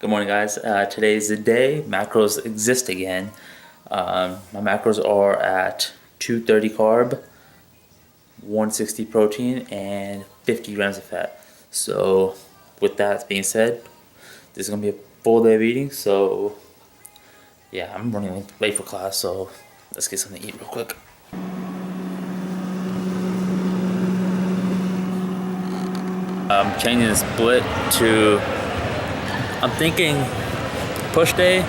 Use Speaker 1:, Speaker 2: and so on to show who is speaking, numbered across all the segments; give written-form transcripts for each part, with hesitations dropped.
Speaker 1: Good morning, guys. Today's the day. Macros exist again. My macros are at 230 carb, 160 protein, and 50 grams of fat. So with that being said, this is going to be a full day of eating. So yeah, I'm running late for class, so let's get something to eat real quick. I'm changing the split to, I'm thinking push day,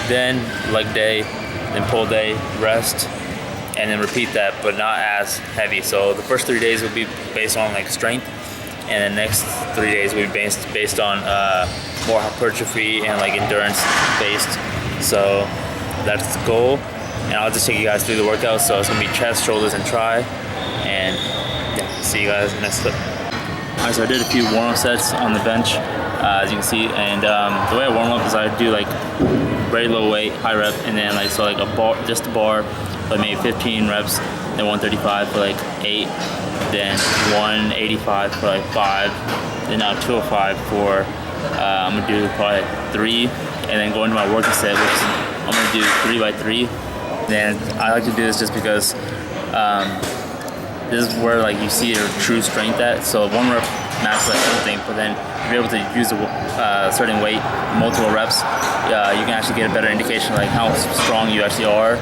Speaker 1: then leg day, then pull day, rest, and then repeat that, but not as heavy. So the first 3 days will be based on like strength, and the next 3 days will be based on more hypertrophy and like endurance based. So that's the goal, and I'll just take you guys through the workout. So it's gonna be chest, shoulders, and tri, and yeah, see you guys in the next clip. Alright, so I did a few warm-up sets on the bench, as you can see, and the way I warm up is I do like very low weight, high rep, and then like so like a bar, just a bar, like maybe 15 reps, then 135 for like 8, then 185 for like 5, then now 205 for I'm gonna do probably like 3, and then go into my working set, which is, I'm gonna do 3 by 3. Then I like to do this just because this is where like you see your true strength at. So 1 rep max like something, but then if you're able to use a certain weight, multiple reps, you can actually get a better indication like how strong you actually are.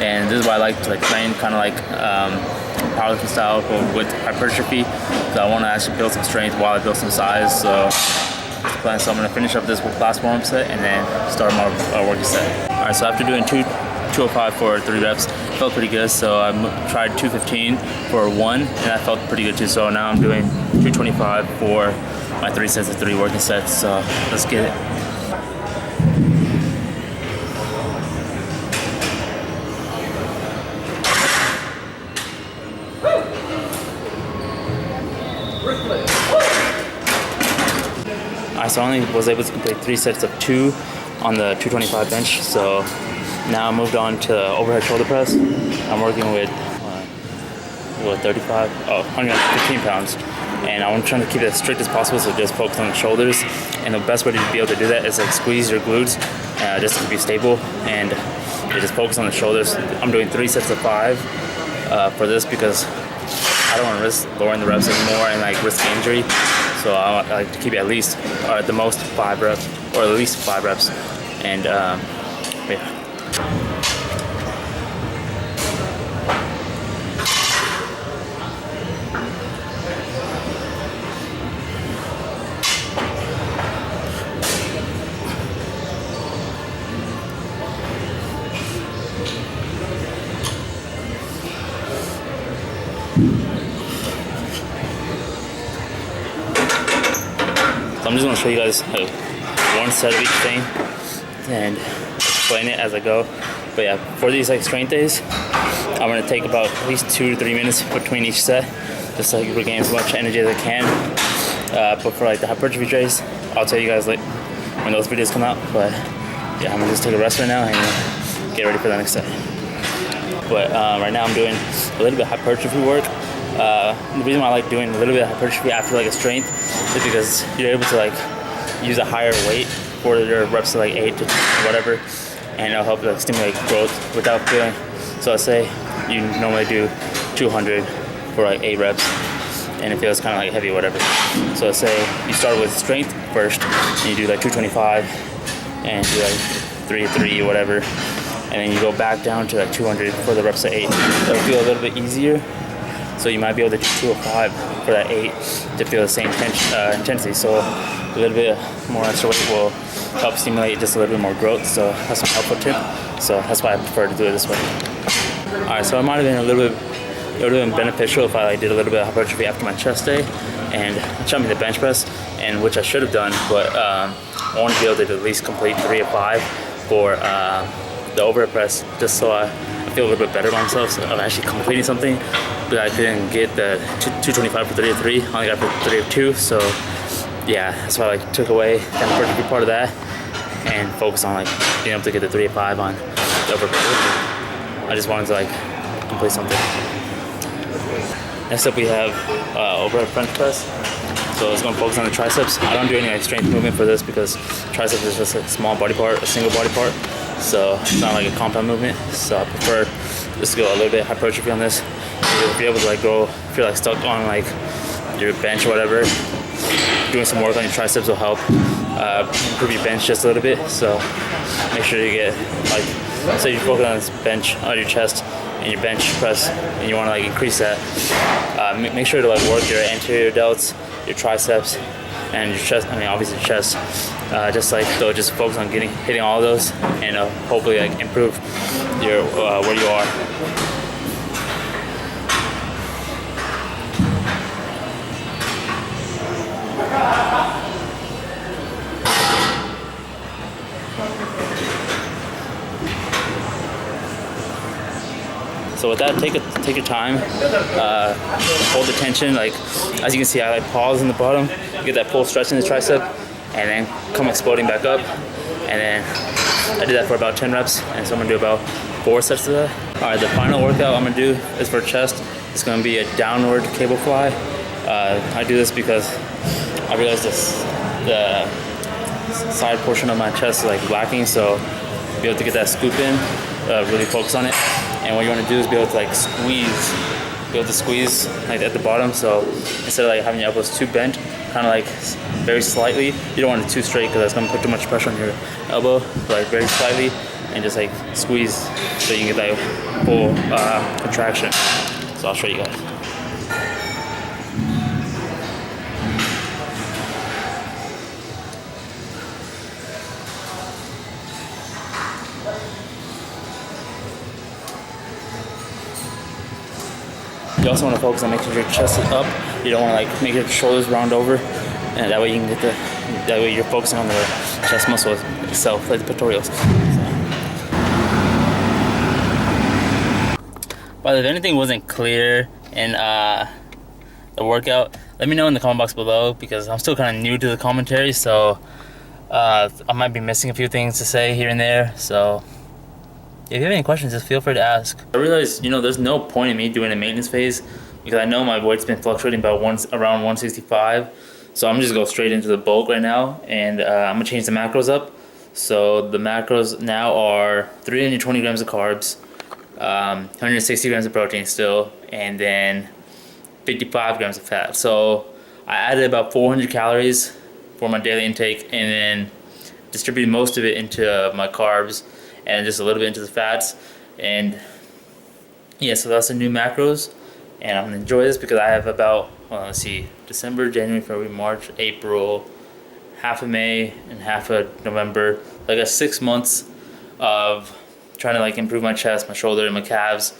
Speaker 1: And this is why I like to like train kind of like powerlifting style, but with hypertrophy. So I want to actually build some strength while I build some size. So I'm gonna finish up this last warm-up set and then start my working set. All right, so after doing 205 for 3 reps, felt pretty good. So I tried 215 for 1, and that felt pretty good too. So now I'm doing 225 for my 3 sets of 3 working sets. So let's get it. Alright, so I only was able to complete 3 sets of 2 on the 225 bench. So now I moved on to overhead shoulder press. I'm working with 115 pounds, and I'm trying to keep it as strict as possible. So just focus on the shoulders, and the best way to be able to do that is like squeeze your glutes just to be stable, and just focus on the shoulders. I'm doing 3 sets of 5 for this because I don't want to risk lowering the reps anymore and like risk injury. So I like to keep it at least, or at the most 5 reps, or at least 5 reps, and yeah. So I'm just going to show you guys like 1 set of each thing and explain it as I go. But yeah, for these like strength days, I'm going to take about at least 2 to 3 minutes between each set, just to like regain as much energy as I can. But for like the hypertrophy days, I'll tell you guys like when those videos come out. But yeah, I'm going to just take a rest right now and get ready for the next set. But right now I'm doing a little bit of hypertrophy work. The reason why I like doing a little bit of hypertrophy after like a strength is because you're able to like use a higher weight for your reps to like 8 to whatever, and it'll help like stimulate growth without feeling. So let's say you normally do 200 for like 8 reps, and it feels kind of like heavy or whatever. So let's say you start with strength first, and you do like 225, and do like 3 to 3 or whatever, and then you go back down to like 200 for the reps of 8. It'll feel a little bit easier. So you might be able to do 205 for that 8 to feel the same intensity. So a little bit more extra weight will help stimulate just a little bit more growth. So that's my helpful tip. So that's why I prefer to do it this way. All right, so it might have been it would have been beneficial if I did a little bit of hypertrophy after my chest day and jumping the bench press, and which I should have done, but I want to be able to at least complete 3 of 5 for the overhead press, just so I feel a little bit better about myself. So I'm actually completing something, but I didn't get the 225 for 3 of 3. I only got for 3 of 2. So yeah, that's why I like took away the hypertrophy part of that and focus on like being able to get the 3 of 5 on the overhead press. I just wanted to like complete something. Next up we have overhead French press. So it's gonna focus on the triceps. I don't do any like strength movement for this because triceps is just a small body part, a single body part. So it's not like a compound movement. So I prefer just to go a little bit hypertrophy on this. You'll be able to like go, if you're like stuck on like your bench or whatever, doing some work on your triceps will help improve your bench just a little bit. So make sure you get like, say you focus on this bench on your chest and your bench press, and you want to like increase that. Make sure to like work your anterior delts, your triceps, and your chest. I mean, obviously your chest. Just focus on hitting all of those, and hopefully like improve your where you are. So with that, take your time, hold the tension. Like as you can see, I like pause in the bottom, get that full stretch in the tricep, and then come exploding back up. And then I did that for about 10 reps, and so I'm gonna do about 4 sets of that. All right, the final workout I'm gonna do is for chest. It's gonna be a downward cable fly. I do this because I realized the side portion of my chest is like lacking, so be able to get that scoop in, really focus on it. And what you want to do is be able to like squeeze like at the bottom. So instead of like having your elbows too bent, kind of like very slightly, you don't want it too straight because that's going to put too much pressure on your elbow, but like very slightly, and just like squeeze so you can get that full contraction. So I'll show you guys. You also want to focus on making sure your chest is up. You don't want to like make your shoulders round over, and that way you can get that way you're focusing on the chest muscle itself, like the pectorals. But if anything wasn't clear in the workout, let me know in the comment box below, because I'm still kind of new to the commentary, so I might be missing a few things to say here and there. So if you have any questions, just feel free to ask. I realized, there's no point in me doing a maintenance phase because I know my weight's been fluctuating about around 165. So I'm just going to go straight into the bulk right now, and I'm going to change the macros up. So the macros now are 320 grams of carbs, 160 grams of protein still, and then 55 grams of fat. So I added about 400 calories for my daily intake, and then distributed most of it into my carbs and just a little bit into the fats. And yeah, so that's the new macros, and I'm gonna enjoy this because I have about, let's see, December, January, February, March, April, half of May and half of November. I got 6 months of trying to like improve my chest, my shoulder, and my calves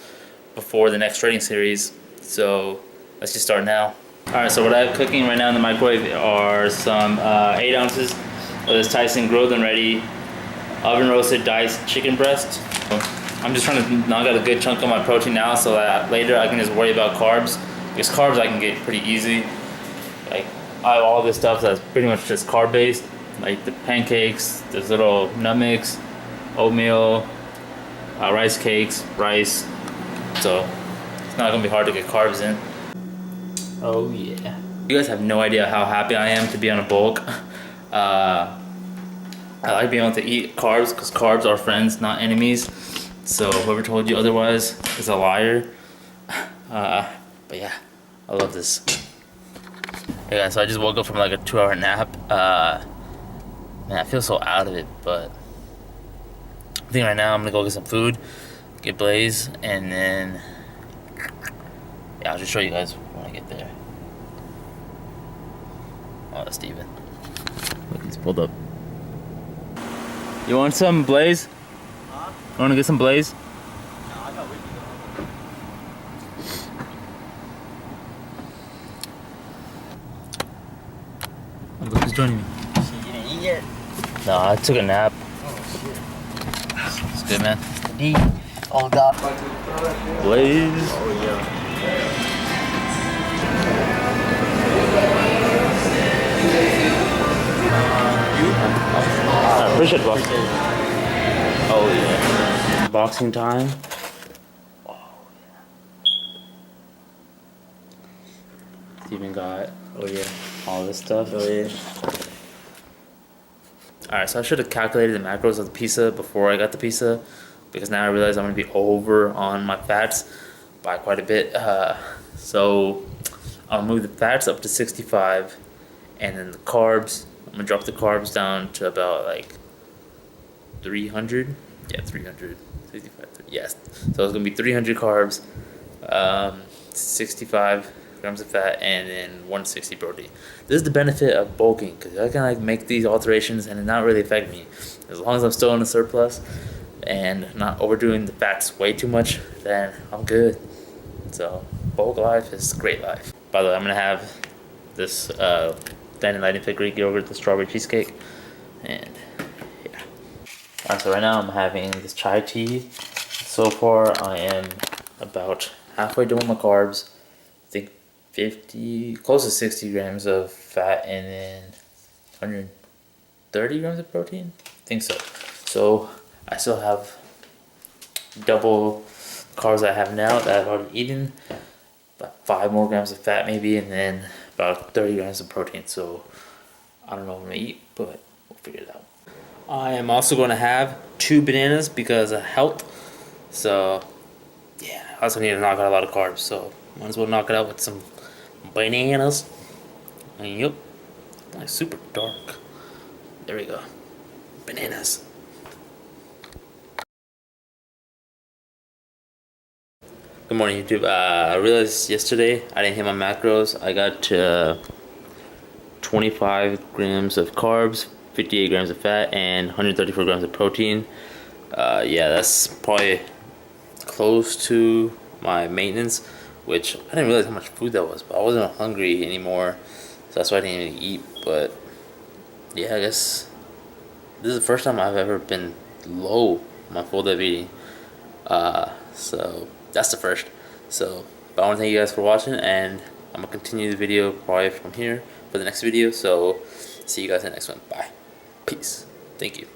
Speaker 1: before the next training series. So let's just start now. All right, so what I have cooking right now in the microwave are some 8 ounces of this Tyson grilled and ready oven roasted diced chicken breast. I'm just trying to knock out a good chunk of my protein now so that later I can just worry about carbs. Because carbs I can get pretty easy. Like I have all this stuff that's pretty much just carb based, like the pancakes, this little nut mix, oatmeal, rice cakes, rice. So it's not gonna be hard to get carbs in. Oh yeah. You guys have no idea how happy I am to be on a bulk. I like being able to eat carbs because carbs are friends, not enemies. So whoever told you otherwise is a liar. But yeah, I love this. Hey guys, so I just woke up from like a 2-hour nap. Man, I feel so out of it, but I think right now I'm gonna go get some food, get Blaze, and then yeah, I'll just show you guys when I get there. Oh, that's Steven. Look, he's pulled up. You want some Blaze? Huh? You want to get some Blaze?
Speaker 2: No, I got whiskey
Speaker 1: though. Look who's joining me.
Speaker 2: Shit, you didn't eat yet?
Speaker 1: No, I took a nap.
Speaker 2: Oh, shit.
Speaker 1: It's good, man.
Speaker 2: D. Oh, God.
Speaker 1: Blaze.
Speaker 2: Oh, yeah.
Speaker 1: I appreciate it, boss. Oh, yeah. Boxing time. Oh, yeah. Steven got, oh, yeah. all this stuff.
Speaker 2: Oh yeah.
Speaker 1: Alright, so I should have calculated the macros of the pizza before I got the pizza, because now I realize I'm going to be over on my fats by quite a bit. So I'll move the fats up to 65, and then the carbs, I'm going to drop the carbs down to about like 300. Yeah, 300. 65. Yes. So it's going to be 300 carbs, 65 grams of fat, and then 160 protein. This is the benefit of bulking, because I can like make these alterations and it not really affect me. As long as I'm still in a surplus and not overdoing the fats way too much, then I'm good. So bulk life is great life. By the way, I'm gonna have this Danny Lighting Fit Greek yogurt, the strawberry cheesecake, and yeah. Alright, so right now I'm having this chai tea. So far I am about halfway done with my carbs. I think 50, close to 60 grams of fat, and then 130 grams of protein. I think so. So I still have double carbs I have now that I've already eaten. About 5 more grams of fat maybe, and then about 30 grams of protein. So I don't know what I'm gonna eat, but we'll figure it out. I am also going to have 2 bananas because of health. So yeah, I also need to knock out a lot of carbs. So might as well knock it out with some bananas. And yep, like super dark. There we go. Bananas. Good morning, YouTube. I realized yesterday I didn't hit my macros. I got 25 grams of carbs, 58 grams of fat, and 134 grams of protein. Yeah, that's probably close to my maintenance, which I didn't realize how much food that was, but I wasn't hungry anymore, so that's why I didn't even eat. But yeah, I guess this is the first time I've ever been low on my full day of eating. So that's the first. So, but I want to thank you guys for watching, and I'm gonna continue the video probably from here for the next video. So see you guys in the next one. Bye. Peace. Thank you.